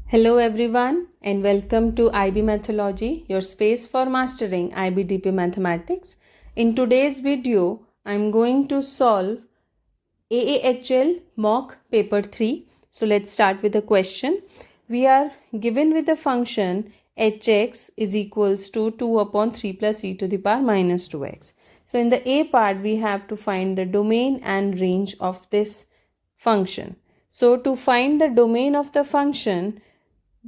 Hello everyone and welcome to IBMathlogy, your space for mastering IBDP mathematics. In today's video, I'm going to solve AAHL mock paper 3. So let's start with the question. We are given with the function hx is equals to 2 upon 3 plus e to the power minus 2x. So in the A part, we have to find the domain and range of this function. So to find the domain of the function,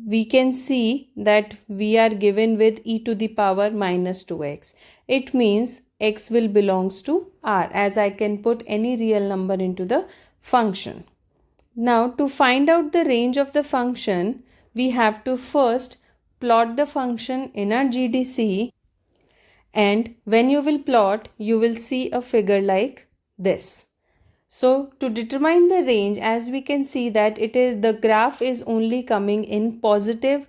we can see that we are given with e to the power minus 2x. It means x will belongs to R, as I can put any real number into the function. Now to find out the range of the function, we have to first plot the function in our GDC, and when you will plot, you will see a figure like this. So to determine the range, as we can see that the graph is only coming in positive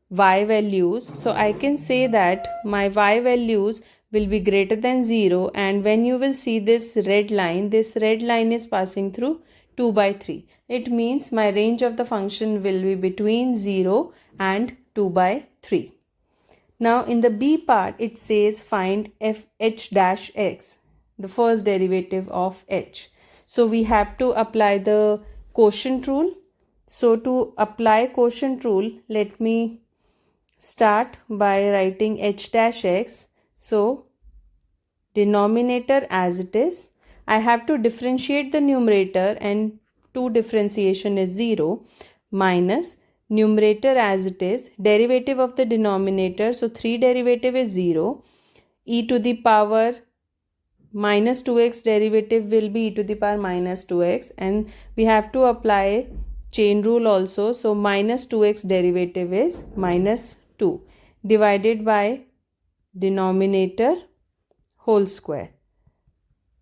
y values. So I can say that my y values will be greater than 0, and when you will see this red line is passing through 2 by 3. It means my range of the function will be between 0 and 2 by 3. Now in the B part, it says find h dash x, the first derivative of h. So we have to apply the quotient rule. So to apply quotient rule, let me start by writing h dash x. So denominator as it is. I have to differentiate the numerator, and 2 differentiation is 0, minus numerator as it is, derivative of the denominator, so 3 derivative is 0, e to the power minus 2x derivative will be e to the power minus 2x, and we have to apply chain rule also. So minus 2x derivative is minus 2 divided by denominator whole square.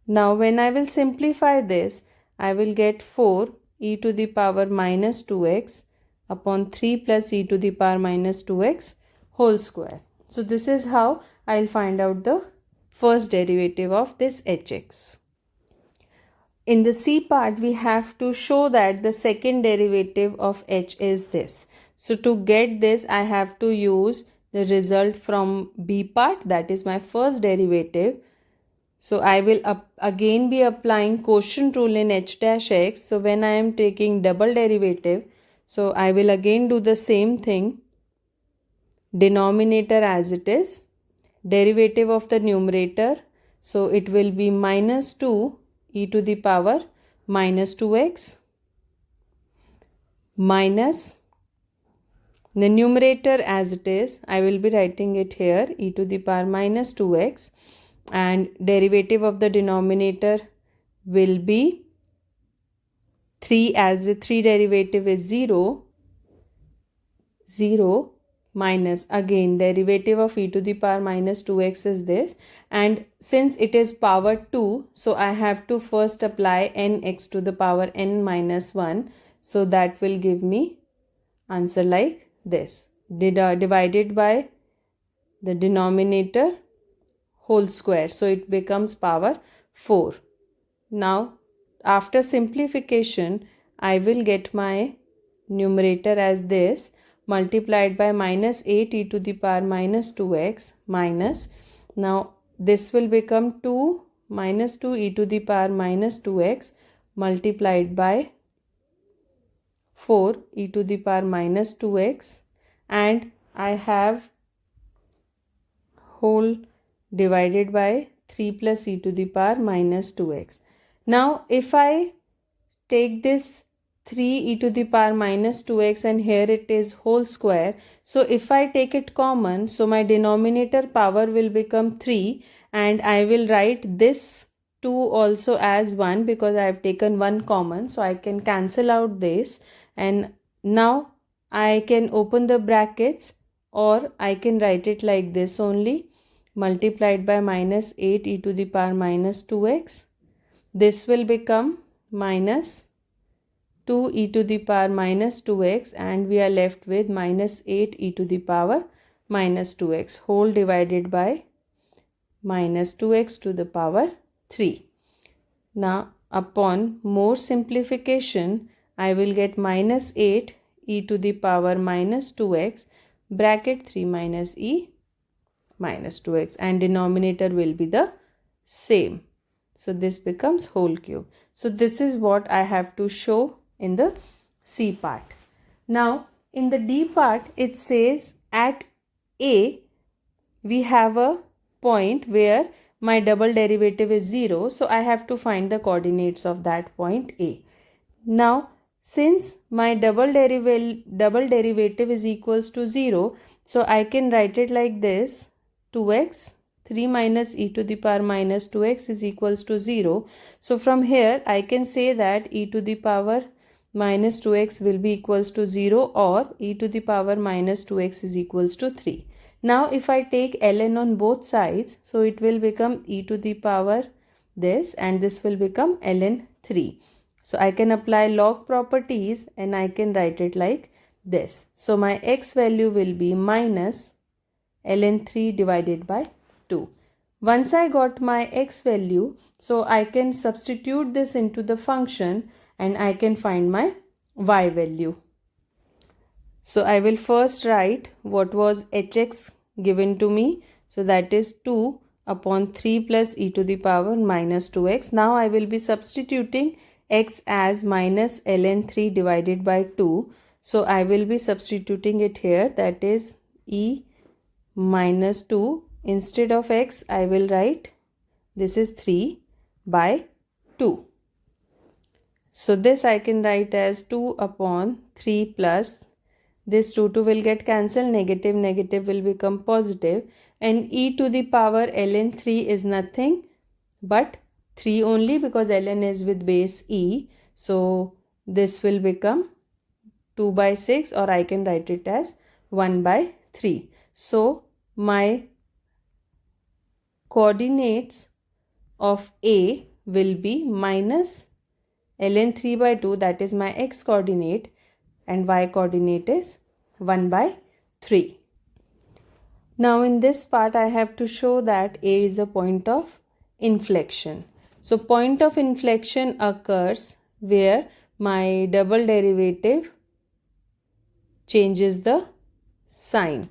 Now when I will simplify this, I will get 4 e to the power minus 2x upon 3 plus e to the power minus 2x whole square. So this is how I'll find out the first derivative of this hx. In the C part, we have to show that the second derivative of h is this. So to get this, I have to use the result from B part, that is my first derivative. So I will again be applying quotient rule in h dash x. So when I am taking double derivative, so I will again do the same thing. Denominator as it is, derivative of the numerator, so it will be minus 2 e to the power minus 2x minus the numerator as it is, I will be writing it here, e to the power minus 2x, and derivative of the denominator will be 3, as the 3 derivative is 0, minus again derivative of e to the power minus 2x is this, and since it is power 2, so I have to first apply nx to the power n minus 1, so that will give me answer like this, divided by the denominator whole square, so it becomes power 4. Now after simplification, I will get my numerator as this, multiplied by minus 8 e to the power minus 2x minus, now this will become 2 minus 2 e to the power minus 2x multiplied by 4 e to the power minus 2x, and I have whole divided by 3 plus e to the power minus 2x. Now if I take this 3 e to the power minus 2x and here it is whole square, so if I take it common, so my denominator power will become 3, and I will write this 2 also as 1 because I have taken 1 common, so I can cancel out this, and now I can open the brackets, or I can write it like this only, multiplied by minus 8 e to the power minus 2x. This will become minus 2 e to the power minus 2x, and we are left with minus 8 e to the power minus 2x whole divided by minus 2x to the power 3. Now upon more simplification, I will get minus 8 e to the power minus 2x bracket 3 minus e minus 2x, and denominator will be the same. So this becomes whole cube. So this is what I have to show in the C part. Now in the D part it says at A we have a point where my double derivative is 0. So I have to find the coordinates of that point A. Now since my double derivative is equals to 0, so I can write it like this: 2x 3 minus e to the power minus 2x is equals to 0. So from here I can say that e to the power minus 2x will be equals to 0, or e to the power minus 2x is equals to 3. Now if I take ln on both sides, so it will become e to the power this, and this will become ln 3. So I can apply log properties and I can write it like this. So my x value will be minus ln 3 divided by 2. Once I got my x value, so I can substitute this into the function and I can find my y value. So I will first write what was hx given to me. So that is 2 upon 3 plus e to the power minus 2x. Now I will be substituting x as minus ln 3 divided by 2. So I will be substituting it here, that is e minus 2. Instead of x I will write this is 3 by 2. So this I can write as 2 upon 3 plus this 2 will get cancelled, negative negative will become positive, and e to the power ln 3 is nothing but 3 only, because ln is with base e. So this will become 2 by 6, or I can write it as 1 by 3. So my coordinates of A will be minus ln 3 by 2, that is my x coordinate, and y coordinate is 1 by 3. Now in this part I have to show that A is a point of inflection. So point of inflection occurs where my double derivative changes the sign.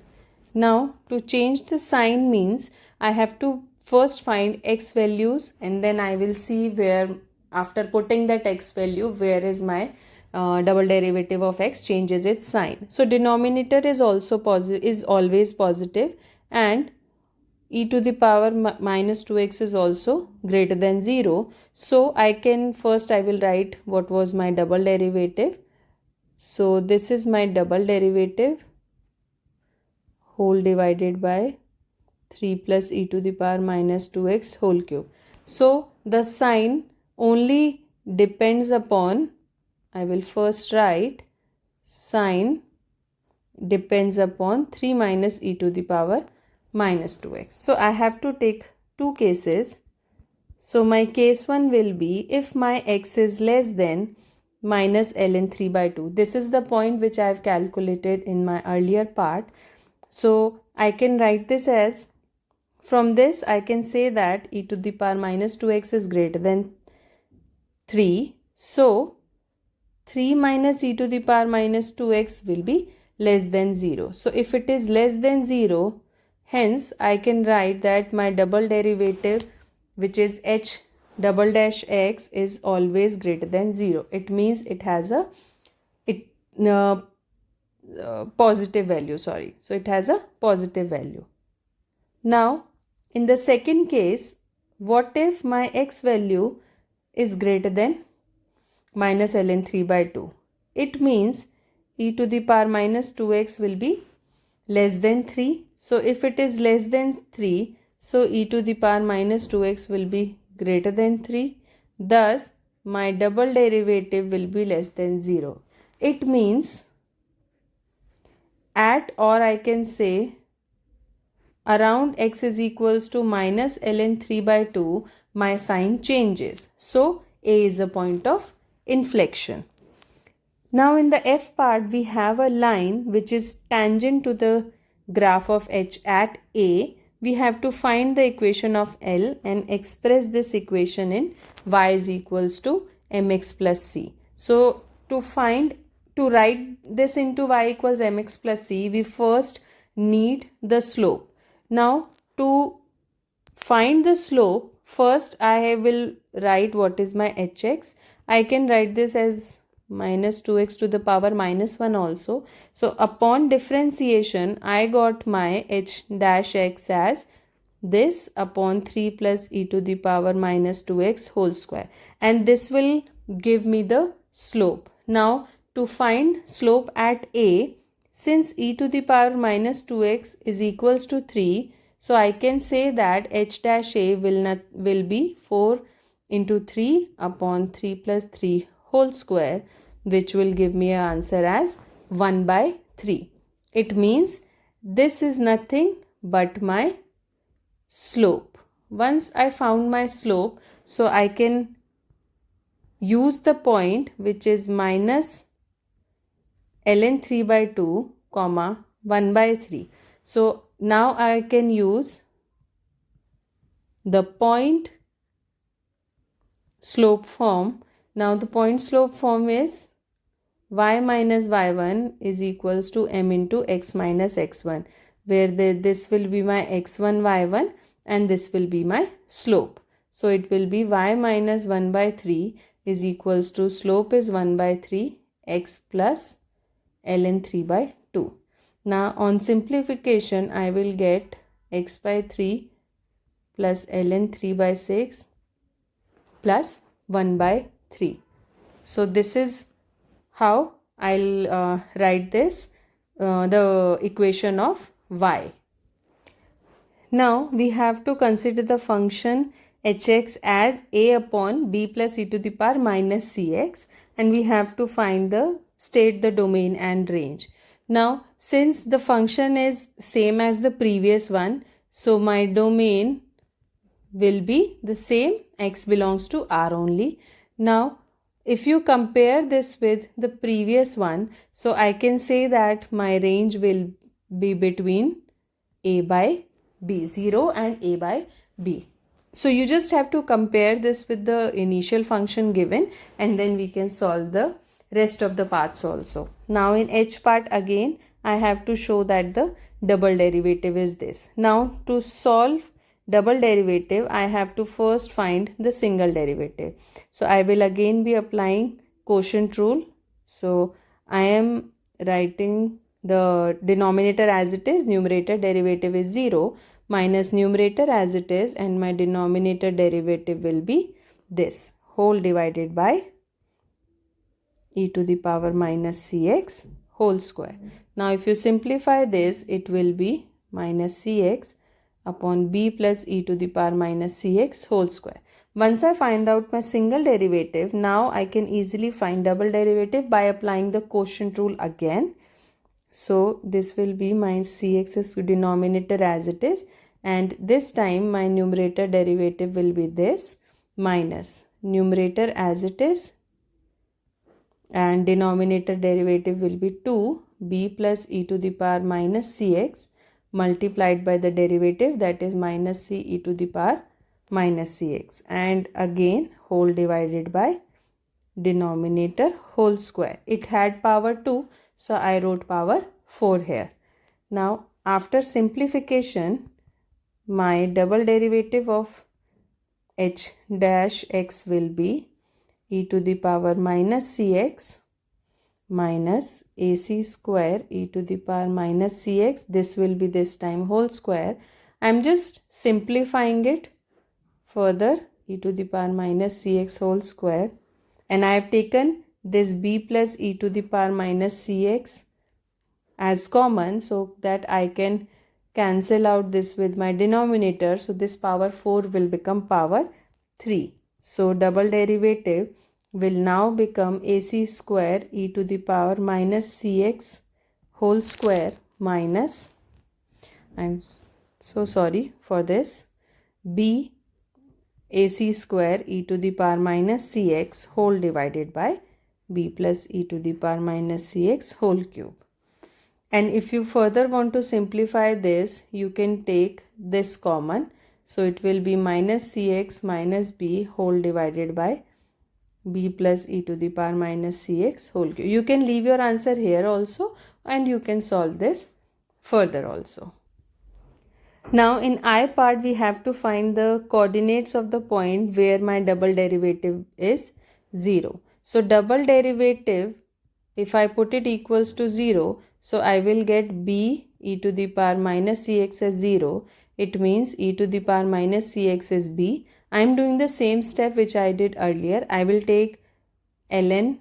Now to change the sign means I have to first find x values, and then I will see where, after putting that x value, where is my double derivative of x changes its sign. So denominator is also positive, is always positive, and e to the power minus 2x is also greater than 0. So I will write what was my double derivative. So this is my double derivative whole divided by 3 plus e to the power minus 2x whole cube. So the sign only depends upon, I will first write sign depends upon 3 minus e to the power minus 2x. So I have to take two cases. So my case 1 will be if my x is less than minus ln 3 by 2. This is the point which I have calculated in my earlier part. So I can write this as, from this I can say that e to the power minus 2x is greater than 3. So 3 minus e to the power minus 2x will be less than 0. So if it is less than 0, hence I can write that my double derivative, which is h double dash x, is always greater than 0. It means it has a positive value, sorry. So it has a positive value. Now in the second case, what if my x value is greater than minus ln 3 by 2? It means e to the power minus 2x will be less than 3. So if it is less than 3, so e to the power minus 2x will be greater than 3. Thus my double derivative will be less than 0. It means at, or I can say around x is equals to minus ln 3 by 2, my sign changes. So A is a point of inflection. Now in the F part we have a line which is tangent to the graph of h at A. We have to find the equation of L and express this equation in y is equals to mx plus c. So to find to write this into y equals mx plus c, we first need the slope. Now to find the slope, first I will write what is my hx. I can write this as minus 2x to the power minus 1 also. So upon differentiation, I got my h dash x as this upon 3 plus e to the power minus 2x whole square, and this will give me the slope. Now to find slope at a, since e to the power minus 2x is equals to 3, so I can say that h dash a will be 4 into 3 upon 3 plus 3 whole square, which will give me an answer as 1 by 3. It means this is nothing but my slope. Once I found my slope, so I can use the point which is minus ln 3 by 2 comma 1 by 3. So now I can use the point slope form. Now the point slope form is y minus y1 is equals to m into x minus x1, where this will be my x1 y1 and this will be my slope. So it will be y minus 1 by 3 is equals to slope is 1 by 3 x plus ln 3 by 2. Now on simplification, I will get x by 3 plus ln 3 by 6 plus 1 by 3. So this is how I'll write this, the equation of y. Now we have to consider the function hx as a upon b plus e to the power minus cx, and we have to find the state the domain and range. Now since the function is same as the previous one, so my domain will be the same, x belongs to R only. Now if you compare this with the previous one, so I can say that my range will be between a by b, 0 and a by b. So you just have to compare this with the initial function given, and then we can solve the rest of the parts also. Now in h part again, I have to show that the double derivative is this. Now to solve double derivative, I have to first find the single derivative. So I will again be applying quotient rule. So I am writing the denominator as it is, numerator derivative is 0, minus numerator as it is, and my denominator derivative will be this whole divided by e to the power minus cx whole square. Now if you simplify this, it will be minus cx upon b plus e to the power minus cx whole square. Once I find out my single derivative, now I can easily find double derivative by applying the quotient rule again. So this will be my cx is denominator as it is, and this time my numerator derivative will be this minus numerator as it is, and denominator derivative will be 2b plus e to the power minus cx multiplied by the derivative, that is minus c e to the power minus cx, and again whole divided by denominator whole square. It had power 2, so I wrote power 4 here. Now after simplification, my double derivative of h dash x will be e to the power minus cx minus ac square e to the power minus cx. This will be this time whole square. I am just simplifying it further, e to the power minus cx whole square, and I have taken this b plus e to the power minus cx as common, so that I can cancel out this with my denominator. So this power 4 will become power 3. So double derivative will now become ac square e to the power minus cx whole square minus, I'm so sorry for this, b ac square e to the power minus cx whole divided by b plus e to the power minus cx whole cube. And if you further want to simplify this, you can take this common. So it will be minus cx minus b whole divided by b plus e to the power minus cx whole cube. You can leave your answer here also and you can solve this further also. Now in I part we have to find the coordinates of the point where my double derivative is 0. So double derivative, if I put it equals to 0, so I will get b e to the power minus cx as 0. It means e to the power minus cx is b. I am doing the same step which I did earlier. I will take ln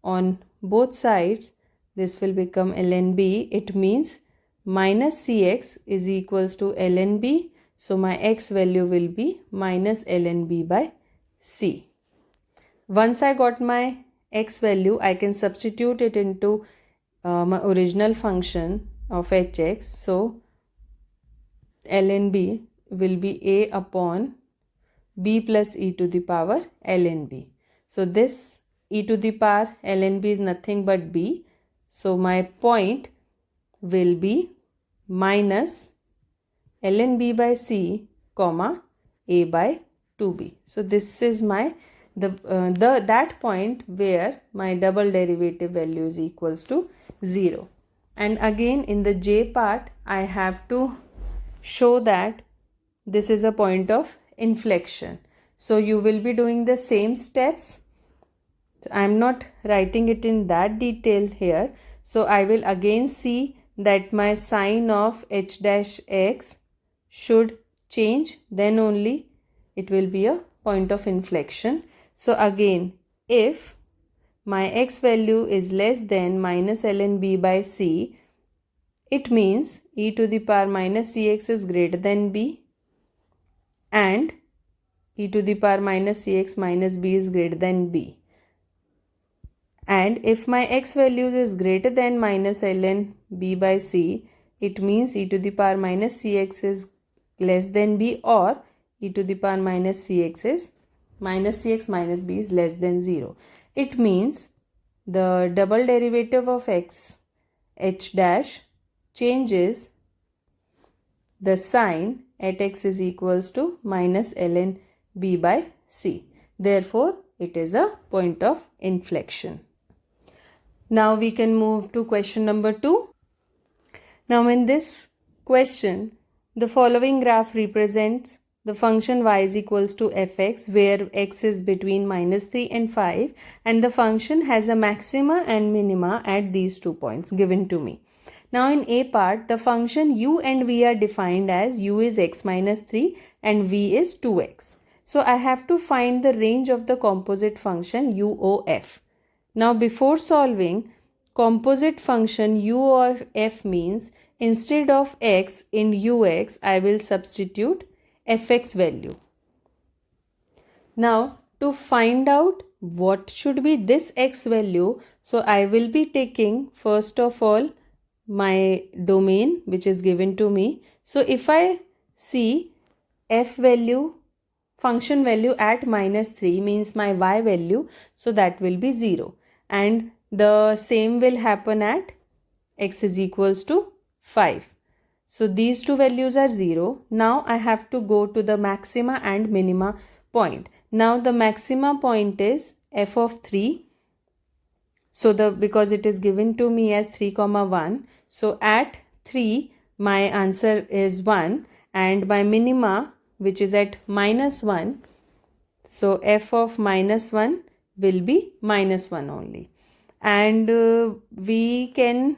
on both sides. This will become ln b. It means minus cx is equals to ln b. So my x value will be minus ln b by c. Once I got my x value, I can substitute it into my original function of hx. So ln b will be a upon b plus e to the power ln b. So this e to the power ln b is nothing but b. So my point will be minus ln b by c comma a by 2b. So this is my that point where my double derivative value is equals to 0. And again in the j part I have to show that this is a point of inflection. So you will be doing the same steps. I am not writing it in that detail here. So I will again see that my sign of h dash x should change, then only it will be a point of inflection. So again, if my x value is less than minus ln b by c, it means e to the power minus cx is greater than b and e to the power minus cx minus b is greater than b. And if my x value is greater than minus ln b by c, it means e to the power minus cx is less than b, or e to the power minus cx is minus cx minus b is less than 0. It means the double derivative of x h dash changes the sign at x is equals to minus ln b by c. Therefore, it is a point of inflection. Now we can move to question number 2. Now in this question, the following graph represents the function y is equals to fx, where x is between minus 3 and 5, and the function has a maxima and minima at these 2 points given to me. Now in a part, the function u and v are defined as u is x minus 3 and v is 2x. So I have to find the range of the composite function u of f. Now before solving, composite function u of f means instead of x in ux, I will substitute fx value. Now to find out what should be this x value, so I will be taking first of all my domain which is given to me. So if I see f value, function value at minus 3 means my y value, so that will be 0. And the same will happen at x is equals to 5. So these two values are 0. Now I have to go to the maxima and minima point. Now the maxima point is f of 3. So because it is given to me as 3 comma 1. So at 3 my answer is 1, and my minima which is at minus 1. So f of minus 1 will be minus 1 only. And we can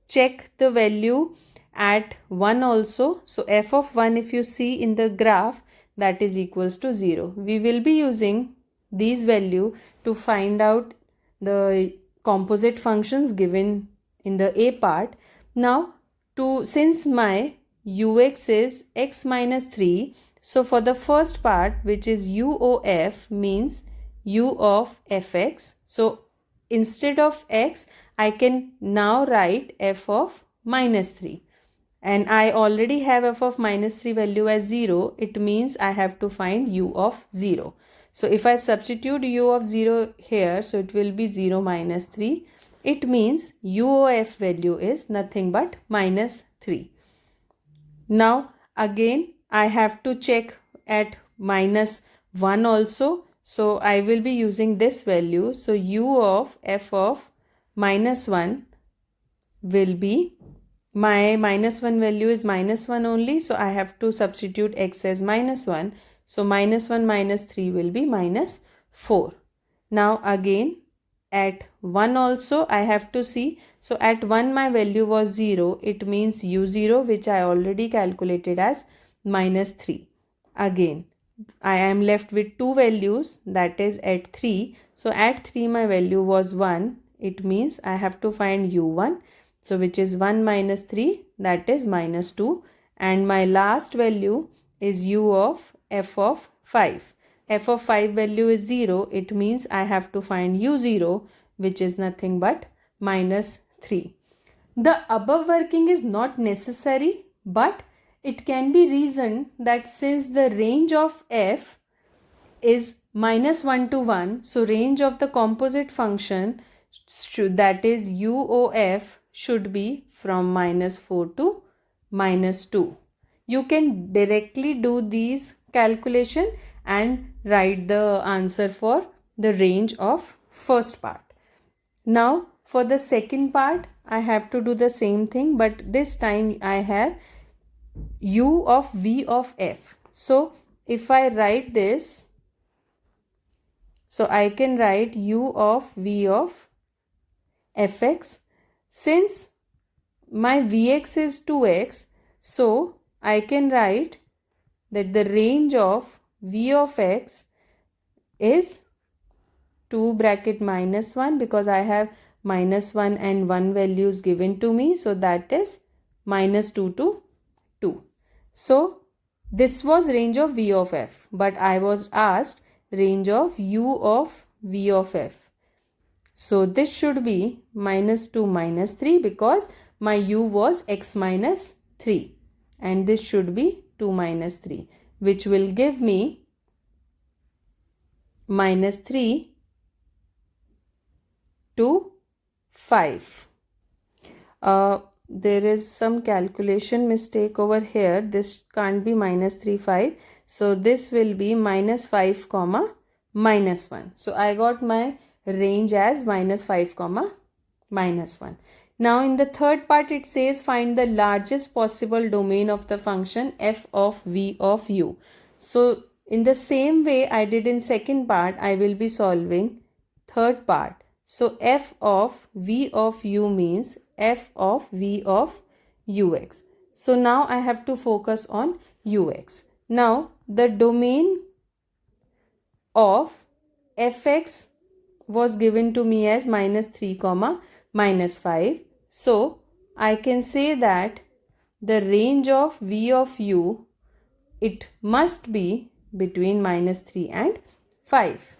check the value at 1 also. So f of 1, if you see in the graph, that is equals to 0. We will be using these value to find out the composite functions given in the a part. Now since my ux is x minus 3, so for the first part, which is u of f, means u of fx. So instead of x, I can now write f of minus 3. And I already have f of minus 3 value as 0. It means I have to find u of 0. So if I substitute u of 0 here, so it will be 0 minus 3. It means u of f value is nothing but minus 3. Now again I have to check at minus 1 also. So I will be using this value. So u of f of minus 1 will be, my minus 1 value is minus 1 only, so I have to substitute x as minus 1. So minus 1 minus 3 will be minus 4. Now again at 1 also I have to see. So at 1 my value was 0. It means u0, which I already calculated as minus 3. Again I am left with two values, that is at 3. So at 3 my value was 1. It means I have to find u1. So which is 1 minus 3, that is minus 2. And my last value is u of f of 5. F of 5 value is 0. It means I have to find u0, which is nothing but minus 3. The above working is not necessary, but it can be reasoned that since the range of f is minus 1 to 1, so range of the composite function that is UOF should be from minus 4 to minus 2. You can directly do these calculation and write the answer for the range of first part. Now for the second part I have to do the same thing, but this time I have u of v of f. So if I write this, so I can write u of v of fx. Since my vx is 2x, so I can write that the range of v of x is 2 bracket minus 1, because I have minus 1 and 1 values given to me. So that is minus 2 to 2. So this was range of v of f, but I was asked range of u of v of f. So this should be minus 2 minus 3, because my u was x minus 3, and this should be 2 minus 3, which will give me minus 3 to 5. There is some calculation mistake over here. This can't be minus 3 5. So this will be minus 5 comma minus 1. So I got my range as minus 5 comma minus 1. Now in the third part it says find the largest possible domain of the function f of v of u. So in the same way I did in second part, I will be solving third part. So f of v of u means f of v of ux. So now I have to focus on ux. Now the domain of fx was given to me as minus 3 comma minus 5. So I can say that the range of v of u, it must be between minus 3 and 5.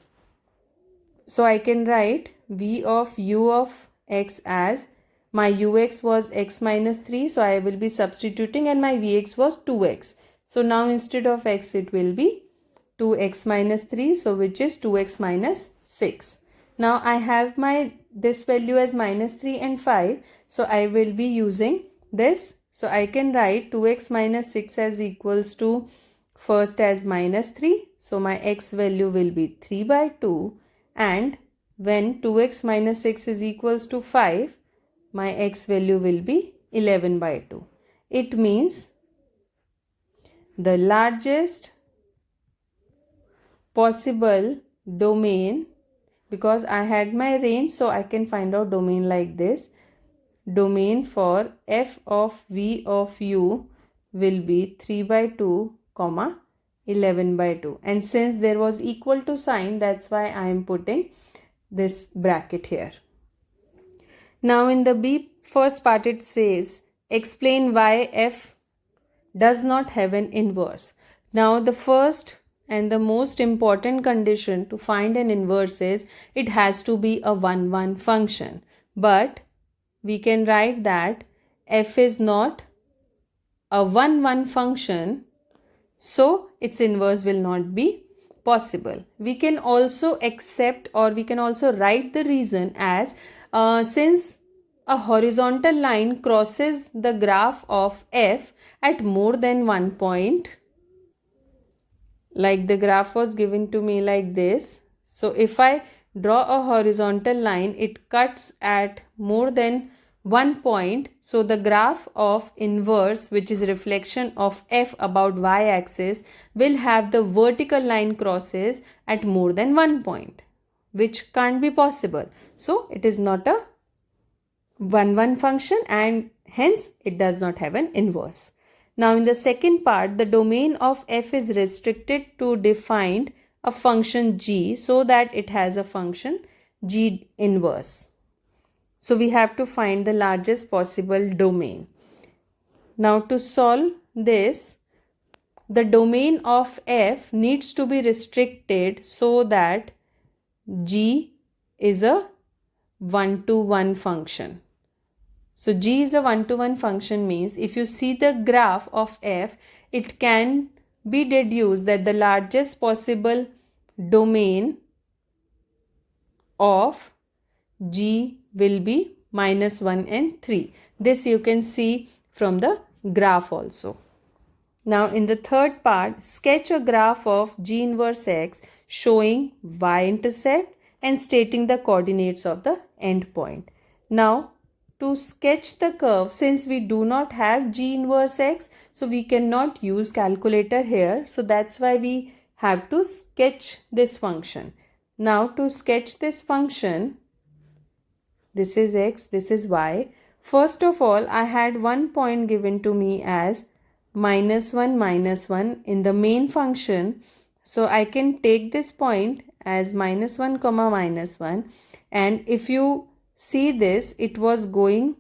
So I can write v of u of x as, my ux was x minus 3, so I will be substituting, and my vx was 2x. So now instead of x it will be 2x minus 3, so which is 2x minus 6. Now I have my this value as minus 3 and 5, so I will be using this. So I can write 2x minus 6 as equals to first as minus 3. So my x value will be 3 by 2, and when 2x minus 6 is equals to 5, my x value will be 11 by 2. It means the largest possible domain, because I had my range, so I can find out domain like this. Domain for f of v of u will be 3 by 2 comma 11 by 2, and since there was equal to sign, that's why I am putting this bracket here. Now in the B first part it says explain why f does not have an inverse. Now the first and the most important condition to find an inverse is it has to be a 1-1 function, but we can write that f is not a 1-1 function, so its inverse will not be possible. We can also accept, or we can also write the reason as since a horizontal line crosses the graph of f at more than one point, like the graph was given to me like this. So if I draw a horizontal line, it cuts at more than one point. So the graph of inverse, which is reflection of f about y-axis, will have the vertical line crosses at more than one point, which can't be possible. So it is not a 1 function and hence it does not have an inverse. Now in the second part, the domain of f is restricted to define a function g so that it has a function g inverse. So we have to find the largest possible domain. Now to solve this, the domain of f needs to be restricted so that g is a 1-to-1 function. So g is a 1-to-1 function means if you see the graph of f, it can be deduced that the largest possible domain of g will be -1 and 3. This you can see from the graph also. Now in the third part, sketch a graph of g inverse x showing y-intercept and stating the coordinates of the endpoint. Now to sketch the curve, since we do not have g inverse x, so we cannot use calculator here. So that's why we have to sketch this function. Now to sketch this function, this is x, this is y. First of all, I had one point given to me as -1, -1 in the main function. So I can take this point as -1, -1. And if you see this, it was going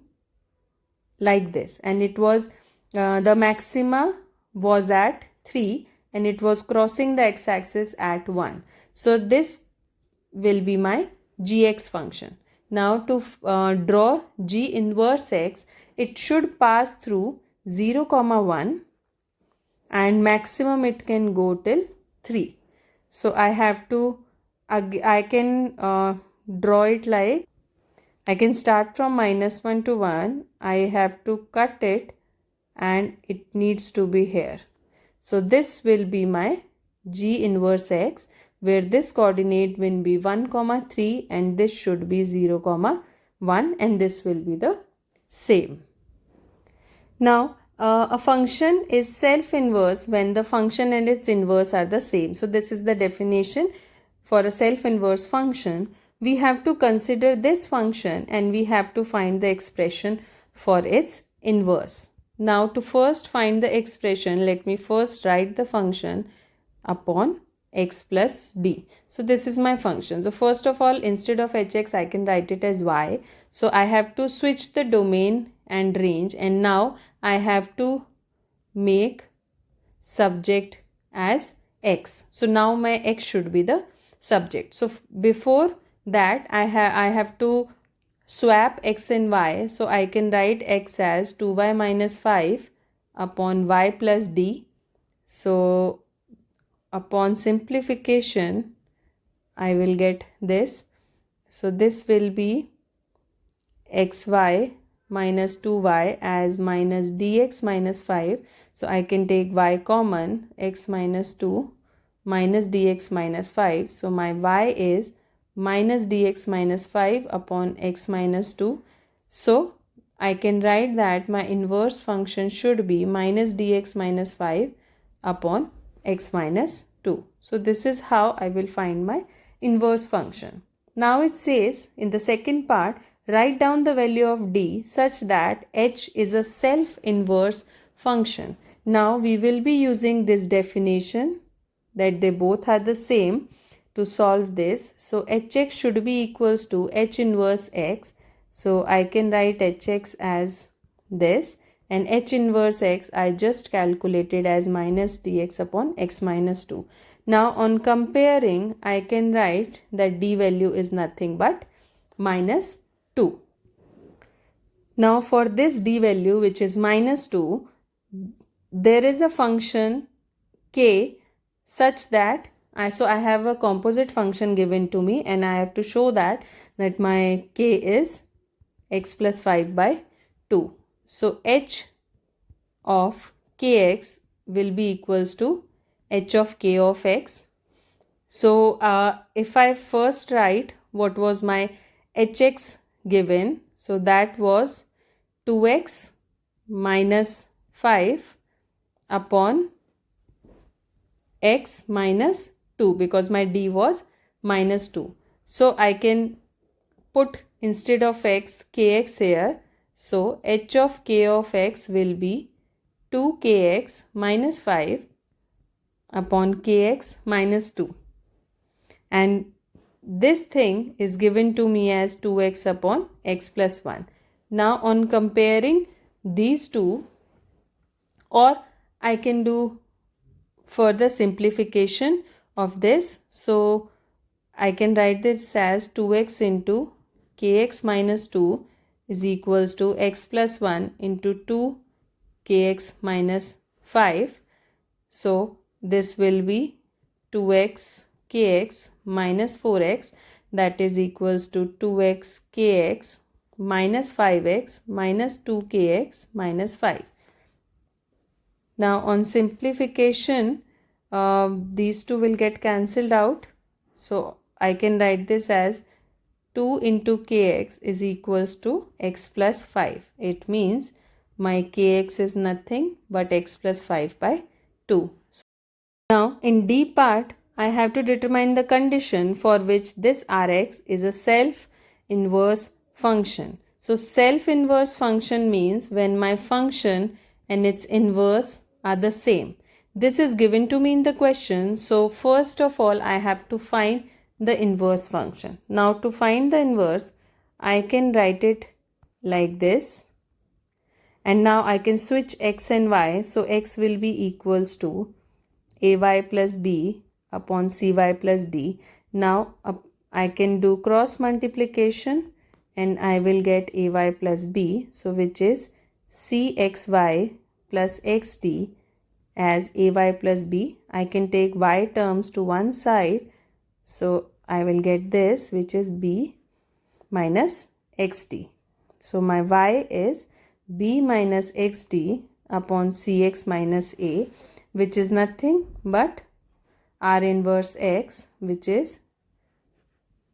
like this. And it was, the maxima was at 3 and it was crossing the x-axis at 1. So this will be my gx function. Now to draw g inverse x, it should pass through 0, 1 and maximum it can go till 3. So I have to, I can draw it like, I can start from -1 to 1. I have to cut it and it needs to be here. So this will be my g inverse x, where this coordinate will be 1, 3 and this should be 0, 1 and this will be the same. Now a function is self-inverse when the function and its inverse are the same. So this is the definition for a self-inverse function. We have to consider this function and we have to find the expression for its inverse. Now to first find the expression, let me first write the function upon x plus d. So this is my function. So first of all, instead of hx, I can write it as y. So I have to switch the domain and range, and now I have to make subject as x. So now my x should be the subject. So before that I have to swap x and y. So I can write x as 2y minus 5 upon y plus d. So upon simplification I will get this. So this will be xy minus 2y as minus dx minus 5. So I can take y common, x minus 2 minus dx minus 5. So my y is minus dx minus 5 upon x minus 2. So I can write that my inverse function should be minus dx minus 5 upon x minus 2. So this is how I will find my inverse function. Now it says in the second part, write down the value of d such that h is a self-inverse function. Now we will be using this definition that they both are the same to solve this. So hx should be equals to h inverse x. So I can write hx as this, and h inverse x I just calculated as minus dx upon x minus 2. Now on comparing, I can write that d value is nothing but minus 2. Now for this d value, which is minus 2, there is a function k such that I have a composite function given to me, and I have to show that my k is x plus 5 by 2. So h of kx will be equals to h of k of x. So if I first write what was my hx given, so that was 2x minus 5 upon x minus 2, because my d was minus 2. So I can put instead of x kx here. So h of k of x will be 2kx minus 5 upon kx minus 2. And this thing is given to me as 2x upon x plus 1. Now on comparing these two, or I can do further simplification of this. So I can write this as 2x into kx minus 2 is equals to x plus 1 into 2 kx minus 5. So this will be 2x kx minus 4x, that is equals to 2x kx minus 5x minus 2kx minus 5. Now on simplification, these two will get cancelled out. So I can write this as 2 into kx is equals to x plus 5. It means my kx is nothing but x plus 5 by 2. Now in D part, I have to determine the condition for which this Rx is a self-inverse function. So self-inverse function means when my function and its inverse are the same. This is given to me in the question. So first of all, I have to find the inverse function. Now to find the inverse, I can write it like this. And now I can switch x and y. So x will be equals to ay plus b upon cy plus d. Now I can do cross multiplication and I will get ay plus b. So which is cxy plus xd as ay plus b. I can take y terms to one side. So I will get this, which is b minus xd. So my y is b minus xd upon cx minus a, which is nothing but R inverse x, which is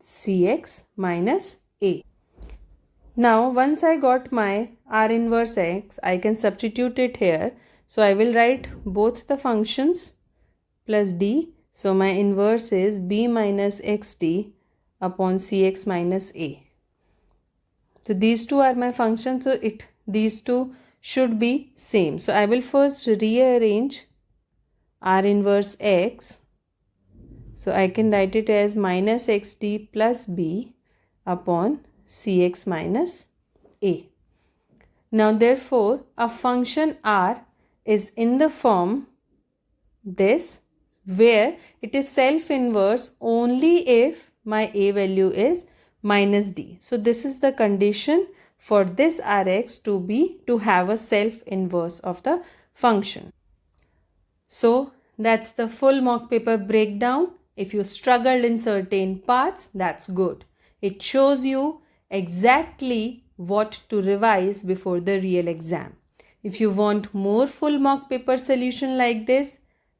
cx minus a. Now once I got my R inverse x, I can substitute it here. So I will write both the functions plus d. So my inverse is b minus xd upon cx minus a. So these two are my functions. So these two should be same. So I will first rearrange R inverse x. So I can write it as minus xd plus b upon cx minus a. Now therefore a function R is in the form this, where it is self-inverse only if my a value is minus d. So this is the condition for this Rx to have a self-inverse of the function. So that's the full mock paper breakdown. If you struggled in certain parts, that's good. It shows you exactly what to revise before the real exam. If you want more full mock paper solution like this,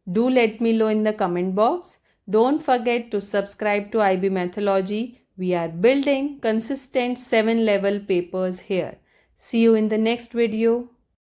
do let me know in the comment box. Don't forget to subscribe to IBMathlogy. We are building consistent 7-level papers here. See you in the next video.